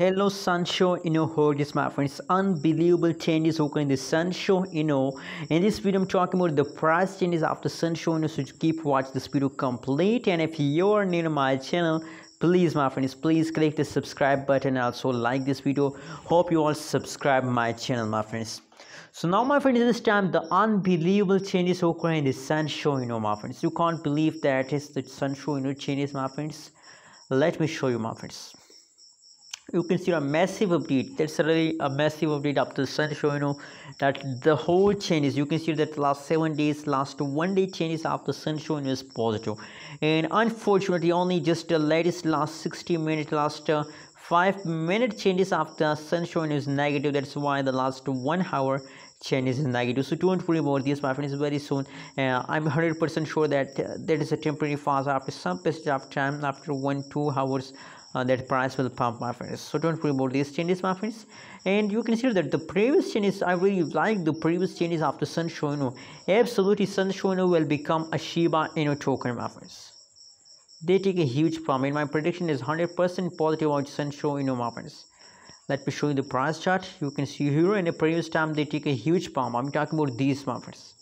Hello Sanshu, heard this my friends, unbelievable changes occur in the Sanshu, in this video I'm talking about the price changes after Sanshu, so keep watch this video complete. And if you're new to my channel, please my friends, please click the subscribe button, also like this video. Hope you all subscribe my channel my friends. So now my friends, this time the unbelievable changes occur in the Sanshu, my friends. You can't believe that is the Sanshu, changes my friends. Let me show you my friends. You can see a massive update. That's really a massive update after Sanshu, that the whole changes. You can see that last 7 days, last 1 day changes after Sanshu is positive, and unfortunately only just the latest last 60 minutes, last 5 minute changes after Sanshu is negative. That's why the last 1 hour change is negative. So don't worry about this my friends. Very soon I'm 100% sure that that is a temporary phase. After some passage of time, after 1-2 hours, that price will pump my friends. So don't worry about these changes my friends. And you can see that the previous changes, I really like the previous changes after Sanshu. Absolutely Sanshu will become a Shiba Inu token my friends. They take a huge pump, and my prediction is 100% positive about Sanshu my friends. Let me show you the price chart. You can see here in the previous time they take a huge pump. I'm talking about these my friends.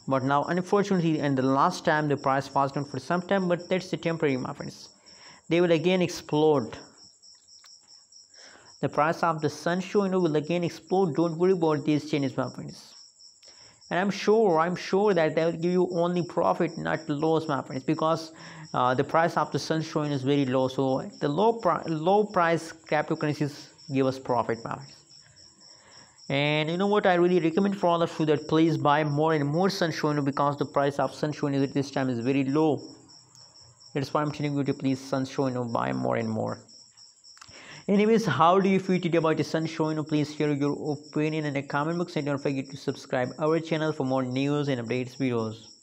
But now unfortunately, and the last time the price was down for some time, but that's the temporary my friends. They will again explode. The price of the Sanshu will again explode. Don't worry about these changes my friends. And I'm sure that they will give you only profit, not loss my friends, because the price of the Sanshu is very low. So the low price cryptocurrencies give us profit my friends. And you know what, I really recommend for all of you that please buy more and more Sanshu, because the price of Sanshu at this time is very low. That's why I'm telling you to please Sanshu, buy more and more. Anyways, how do you feel today about the Sanshu? Please share your opinion in the comment box, and don't forget to subscribe our channel for more news and updates videos.